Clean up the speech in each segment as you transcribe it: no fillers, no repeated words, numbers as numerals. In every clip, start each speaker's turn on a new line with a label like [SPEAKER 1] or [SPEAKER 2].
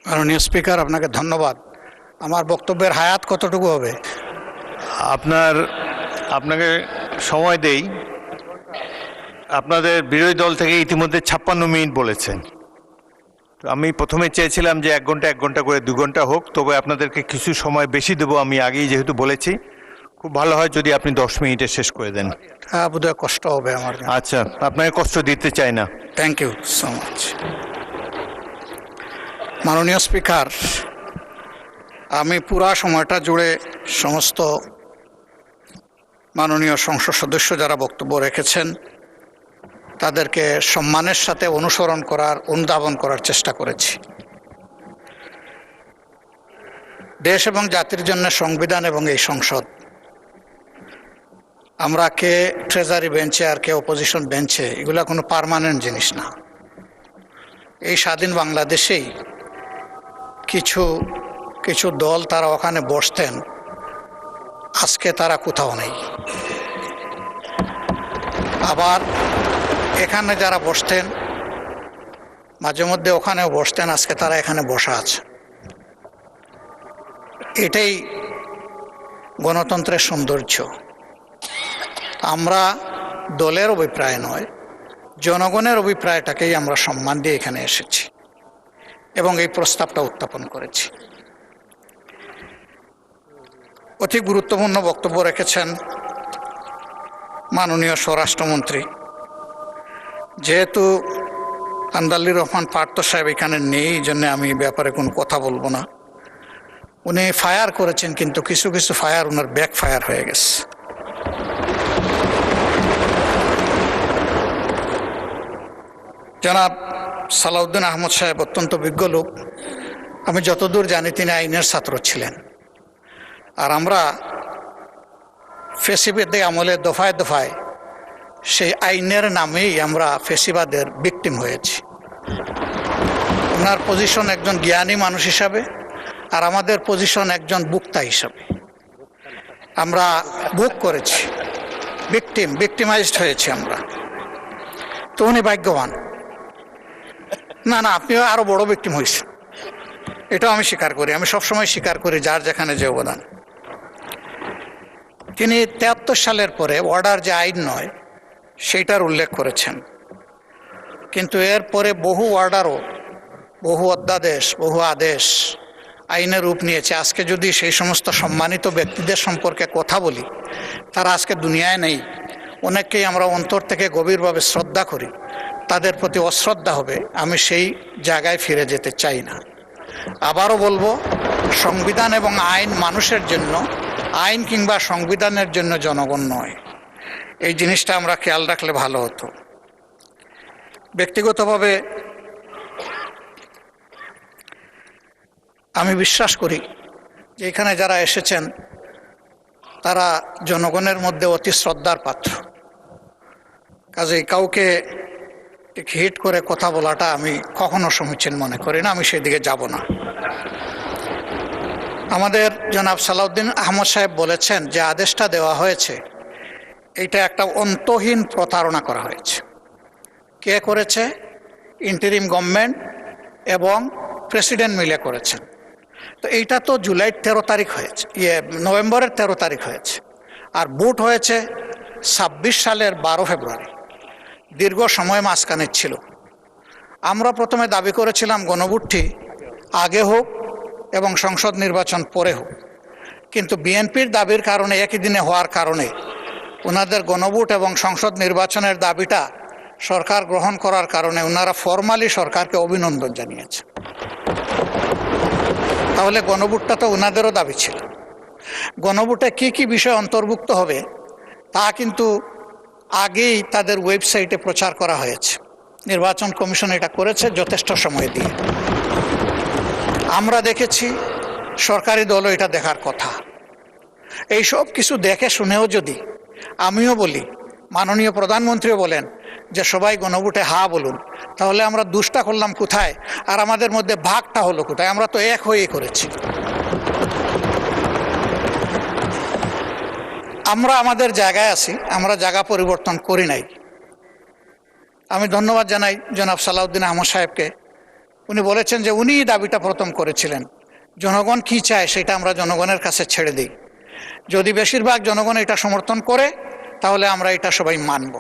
[SPEAKER 1] মাননীয় স্পিকার, আপনাকে ধন্যবাদ। আমার বক্তব্যের হায়াত কতটুকু হবে?
[SPEAKER 2] আপনাকে সময় দেই। আপনাদের বিরোধী দল থেকে ইতিমধ্যে 56 মিনিট বলেছেন। তো আমি প্রথমে চেয়েছিলাম যে 1 ঘন্টা করে 2 ঘন্টা হোক, তবে আপনাদেরকে কিছু সময় বেশি দেবো। আমি আগেই যেহেতু বলেছি, খুব ভালো হয় যদি আপনি 10 মিনিটে শেষ করে দেন।
[SPEAKER 1] হ্যাঁ, বোধহয় কষ্ট হবে আমার।
[SPEAKER 2] আচ্ছা, আপনাকে কষ্ট দিতে চাই না।
[SPEAKER 1] Thank you so much. মাননীয় স্পিকার, আমি পুরা সময়টা জুড়ে সমস্ত মাননীয় সংসদ সদস্য যারা বক্তব্য রেখেছেন তাদেরকে সম্মানের সাথে অনুধাবন করার চেষ্টা করেছি। দেশ এবং জাতির জন্য সংবিধান এবং এই সংসদ, আমরা কে ট্রেজারি বেঞ্চে আর কে অপোজিশন বেঞ্চে, এগুলো কোনো পার্মানেন্ট জিনিস না। এই স্বাধীন বাংলাদেশেই কিছু কিছু দল তারা ওখানে বসতেন, আজকে তারা কোথাও নেই। আবার এখানে যারা বসতেন মাঝে মধ্যে ওখানেও বসতেন, আজকে তারা এখানে বসা আছে। এটাই গণতন্ত্রের সৌন্দর্য। আমরা দলের অভিপ্রায় নয়, জনগণের অভিপ্রায়টাকেই আমরা সম্মান দিয়ে এখানে এসেছি এবং এই প্রস্তাবটা উত্থাপন করেছি। অতি গুরুত্বপূর্ণ বক্তব্য রেখেছেন মাননীয় স্বরাষ্ট্রমন্ত্রী। যেহেতু আন্দালির রহমান পার্থ সাহেব এখানে নেই, এই জন্য আমি এই ব্যাপারে কোনো কথা বলবো না। উনি ফায়ার করেছেন, কিন্তু কিছু কিছু ফায়ার ওনার ব্যাক ফায়ার হয়ে গেছে। জনাব সালাউদ্দিন আহমদ সাহেব অত্যন্ত বিজ্ঞ লোক। আমি যতদূর জানি তিনি আইনের ছাত্র ছিলেন। আর আমরা ফেসিবাদের আমলে দফায় দফায় সেই আইনের নামেই আমরা ফেসিবাদের ভিকটিম হয়েছি। ওনার পজিশন একজন জ্ঞানী মানুষ হিসাবে, আর আমাদের পজিশন একজন বুক্তা হিসাবে। আমরা বুক করেছি, ভিকটিমাইজড হয়েছি আমরা। তো উনি ভাগ্যবান। না, আপনিও আরো বড় ভিকটিম হয়েছেন, এটাও আমি স্বীকার করি। আমি সবসময় স্বীকার করি যার যেখানে যে অবদান। তিনি 73 সালের পরে অর্ডার যে আইন নয় সেইটার উল্লেখ করেছেন, কিন্তু এরপরে বহু অর্ডারও, বহু অধ্যাদেশ, বহু আদেশ আইনের রূপ নিয়েছে। আজকে যদি সেই সমস্ত সম্মানিত ব্যক্তিদের সম্পর্কে কথা বলি, তারা আজকে দুনিয়ায় নেই। অনেককেই আমরা অন্তর থেকে গভীরভাবে শ্রদ্ধা করি, তাদের প্রতি অশ্রদ্ধা হবে। আমি সেই জায়গায় ফিরে যেতে চাই না। আবারও বলবো, সংবিধান এবং আইন মানুষের জন্য, আইন কিংবা সংবিধানের জন্য জনগণ নয়। এই জিনিসটা আমরা খেয়াল রাখলে ভালো হতো। ব্যক্তিগতভাবে আমি বিশ্বাস করি যে এখানে যারা এসেছেন তারা জনগণের মধ্যে অতি শ্রদ্ধার পাত্র। কাজেই কাউকে হিট করে কথা বলাটা আমি কখনো সমীচীন মনে করি না, আমি সেদিকে যাব না। আমাদের জনাব সালাউদ্দিন আহমদ সাহেব বলেছেন যে আদেশটা দেওয়া হয়েছে, এটা একটা অন্তহীন প্রতারণা করা হয়েছে। কে করেছে? ইন্টারিম গভর্নমেন্ট এবং প্রেসিডেন্ট মিলে করেছেন। তো এইটা তো জুলাইয়ের 13 তারিখ হয়েছে, নভেম্বরের 13 তারিখ হয়েছে, আর ভোট হয়েছে 26 সালের 12 ফেব্রুয়ারি। দীর্ঘ সময় মাঝখানে ছিল। আমরা প্রথমে দাবি করেছিলাম গণভোটটি আগে হোক এবং সংসদ নির্বাচন পরে হোক, কিন্তু বিএনপির দাবির কারণে, একই দিনে হওয়ার কারণে, ওনাদের গণভোট এবং সংসদ নির্বাচনের দাবিটা সরকার গ্রহণ করার কারণে ওনারা ফরমালি সরকারকে অভিনন্দন জানিয়েছে। তাহলে গণভোটটা তো ওনাদেরও দাবি ছিল। গণভোটে কি কি বিষয় অন্তর্ভুক্ত হবে তা কিন্তু আগেই তাদের ওয়েবসাইটে প্রচার করা হয়েছে। নির্বাচন কমিশন এটা করেছে যথেষ্ট সময় দিয়ে। আমরা দেখেছি, সরকারি দলও এটা দেখার কথা। এই সব কিছু দেখে শুনেও যদি আমিও বলি, মাননীয় প্রধানমন্ত্রীও বলেন যে সবাই গণভোটে হা বলুন, তাহলে আমরা দুষ্টা করলাম কোথায়, আর আমাদের মধ্যে ভাগটা হলো কোথায়? আমরা তো এক হয়ে করেছি। আমরা আমাদের জায়গায় আছি, আমরা জায়গা পরিবর্তন করি নাই। আমি ধন্যবাদ জানাই জনাব সালাউদ্দিন আহমদ সাহেবকে। উনি বলেছেন যে উনি দাবিটা প্রথম করেছিলেন, জনগণ কি চায় সেটা আমরা জনগণের কাছে ছেড়ে দিই, যদি বেশিরভাগ জনগণ এটা সমর্থন করে তাহলে আমরা এটা সবাই মানব।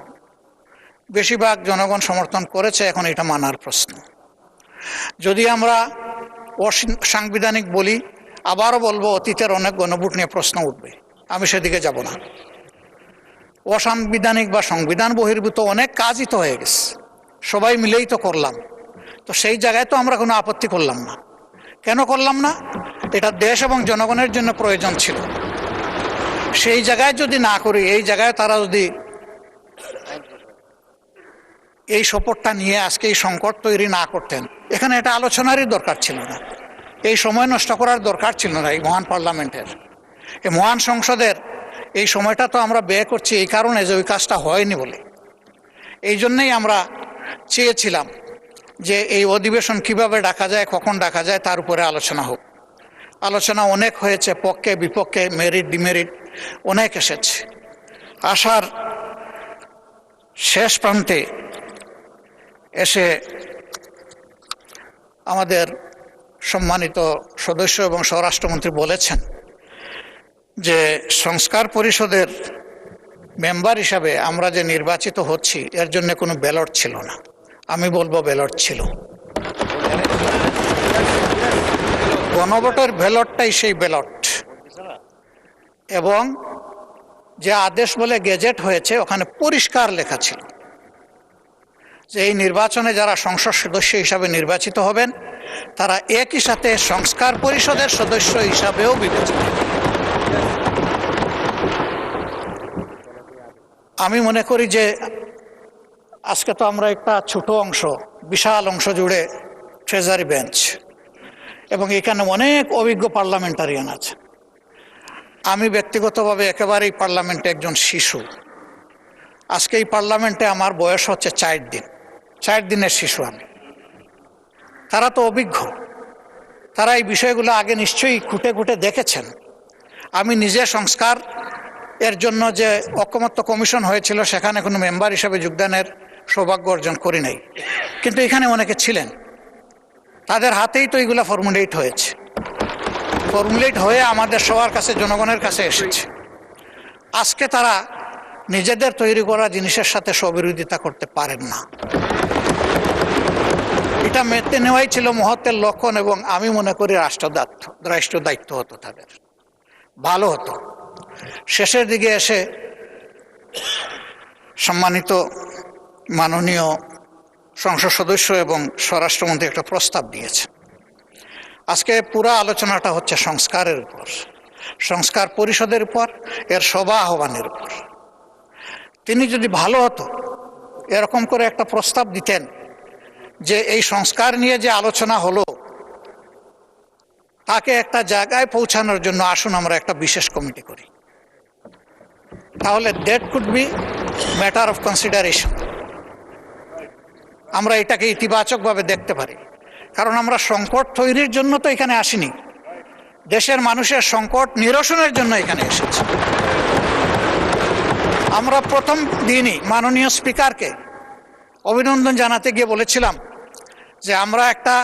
[SPEAKER 1] বেশিরভাগ জনগণ সমর্থন করেছে, এখন এটা মানার প্রশ্ন। যদি আমরা অসাংবিধানিক বলি, আবারও বলবো অতীতের অনেক গণভোট নিয়ে প্রশ্ন উঠবে, আমি সেদিকে যাব না। অসাংবিধানিক বা সংবিধান বহির্ভূত অনেক কাজই তো হয়ে গেছে, সবাই মিলেই তো করলাম, তো সেই জায়গায় তো আমরা কোনো আপত্তি করলাম না। কেন করলাম না? এটা দেশ এবং জনগণের জন্য প্রয়োজন ছিল। সেই জায়গায় যদি না করি, এই জায়গায় তারা যদি এই সপোর্টটা নিয়ে আজকে এই সংকট তৈরি না করতেন, এখানে এটা আলোচনারই দরকার ছিল না, এই সময় নষ্ট করার দরকার ছিল না। এই মহান পার্লামেন্টের, এই মহান সংসদের এই সময়টা তো আমরা ব্যয় করছি এই কারণে যে ওই কাজটা হয়নি বলে। এই জন্যই আমরা চেয়েছিলাম যে এই অধিবেশন কিভাবে ডাকা যায়, কখন ডাকা যায়, তার উপরে আলোচনা হোক। আলোচনা অনেক হয়েছে, পক্ষে বিপক্ষে, মেরিট ডিমেরিট অনেক এসেছে। আসার শেষ প্রান্তে এসে আমাদের সম্মানিত সদস্য এবং স্বরাষ্ট্রমন্ত্রী বলেছেন যে সংস্কার পরিষদের মেম্বার হিসাবে আমরা যে নির্বাচিত হচ্ছি এর জন্য কোনো ব্যালট ছিল না। আমি বলবো ব্যালট ছিল। গণভোটের ব্যালটটাই সেই ব্যালট, এবং যে আদেশ বলে গেজেট হয়েছে ওখানে পরিষ্কার লেখা ছিল যে এই নির্বাচনে যারা সংসদ সদস্য হিসাবে নির্বাচিত হবেন তারা একই সাথে সংস্কার পরিষদের সদস্য হিসাবেও বিবেচিত। আমি মনে করি যে আজকে তো আমরা একটা ছোট অংশ, বিশাল অংশ জুড়ে ট্রেজারি বেঞ্চ, এবং এখানে অনেক অভিজ্ঞ পার্লামেন্টারিয়ান আছে। আমি ব্যক্তিগতভাবে একেবারেই পার্লামেন্টে একজন শিশু। আজকে এই পার্লামেন্টে আমার বয়স হচ্ছে 4 দিন, 4 দিনের শিশু আমি। তারা তো অভিজ্ঞ, তারা এই বিষয়গুলো আগে নিশ্চয়ই খুঁটে খুঁটে দেখেছেন। আমি নিজে সংস্কার এর জন্য যে ঐকমত্য কমিশন হয়েছিল সেখানে কোনো মেম্বার হিসাবে যোগদানের সৌভাগ্য অর্জন করি নাই, কিন্তু এখানে অনেকে ছিলেন, তাদের হাতেই তো এইগুলো ফর্মুলেট হয়েছে, ফর্মুলেট হয়ে আমাদের সবার কাছে, জনগণের কাছে এসেছে। আজকে তারা নিজেদের তৈরি করা জিনিসের সাথে স্ববিরোধিতা করতে পারেন না। এটা মেনে নেওয়াই ছিল মহত্বের লক্ষণ, এবং আমি মনে করি রাষ্ট্র দায়িত্ব হতো তাদের, ভালো হতো। শেষের দিকে এসে সম্মানিত মাননীয় সংসদ সদস্য এবং স্বরাষ্ট্রমন্ত্রী একটা প্রস্তাব দিয়েছে। আজকে পুরা আলোচনাটা হচ্ছে সংস্কারের উপর, সংস্কার পরিষদের উপর, এর সভা আহ্বানের উপর। তিনি যদি ভালো হতো এরকম করে একটা প্রস্তাব দিতেন যে এই সংস্কার নিয়ে যে আলোচনা হলো তাকে একটা জায়গায় পৌঁছানোর জন্য আসুন আমরা একটা বিশেষ কমিটি করি, তাহলে that could be matter of consideration. আমরা এটাকে ইতিবাচকভাবে দেখতে পারি, কারণ আমরা সংকট তৈরির জন্য তো এখানে আসিনি, দেশের মানুষের সংকট নিরসনের জন্য এখানে এসেছি। আমরা প্রথম দিনই মাননীয় স্পিকারকে অভিনন্দন জানাতে গিয়ে বলেছিলাম যে আমরা একটা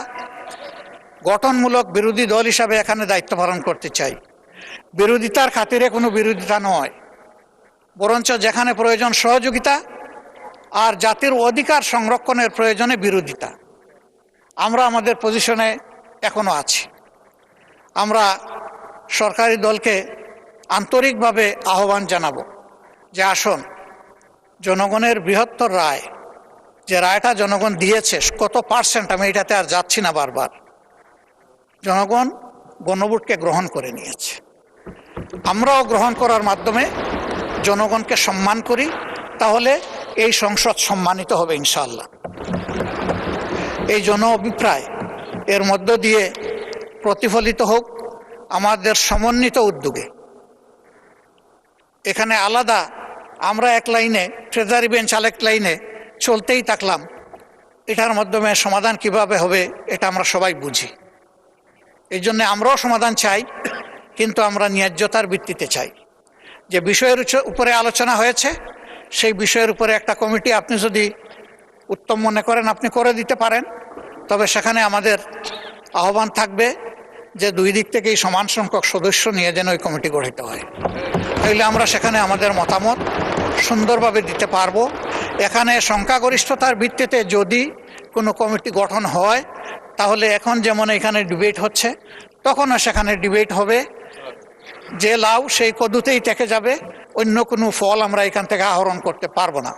[SPEAKER 1] গঠনমূলক বিরোধী দল হিসাবে এখানে দায়িত্ব পালন করতে চাই। বিরোধিতার খাতিরে কোনো বিরোধিতা নয়, বরঞ্চ যেখানে প্রয়োজন সহযোগিতা আর জাতির অধিকার সংরক্ষণের প্রয়োজনে বিরোধিতা। আমরা আমাদের পজিশনে এখনো আছি। আমরা সরকারি দলকে আন্তরিকভাবে আহ্বান জানাবো যে আসুন, জনগণের বৃহত্তর রায়, যে রায়টা জনগণ দিয়েছে, কত পার্সেন্ট আমি এটাতে আর যাচ্ছি না বারবার, জনগণ গণভোটকে গ্রহণ করে নিয়েছে। আমরাও গ্রহণ করার মাধ্যমে জনগণকে সম্মান করি, তাহলে এই সংসদ সম্মানিত হবে ইনশাআল্লাহ। এই জন অভিপ্রায় এর মধ্য দিয়ে প্রতিফলিত হোক আমাদের সমন্বিত উদ্যোগে। এখানে আলাদা আমরা এক লাইনে, ট্রেজারি বেঞ্চ আরেক লাইনে চলতেই থাকলাম, এটার মাধ্যমে সমাধান কিভাবে হবে এটা আমরা সবাই বুঝি। এই জন্য আমরাও সমাধান চাই, কিন্তু আমরা ন্যায্যতার ভিত্তিতে চাই। যে বিষয়ের উপরে আলোচনা হয়েছে সেই বিষয়ের উপরে একটা কমিটি আপনি যদি উত্তম মনে করেন আপনি করে দিতে পারেন, তবে সেখানে আমাদের আহ্বান থাকবে যে দুই দিক থেকেই সমান সংখ্যক সদস্য নিয়ে যেন ওই কমিটি গঠিত হয়। তাইলে আমরা সেখানে আমাদের মতামত সুন্দরভাবে দিতে পারবো। এখানে সংখ্যাগরিষ্ঠতার ভিত্তিতে যদি কোনো কমিটি গঠন হয়, তাহলে এখন যেমন এখানে ডিবেট হচ্ছে, তখনও সেখানে ডিবেট হবে। যে লাউ সেই কদুতেই থেকে যাবে, অন্য কোনো ফল আমরা এখান থেকে আহরণ করতে পারবো না।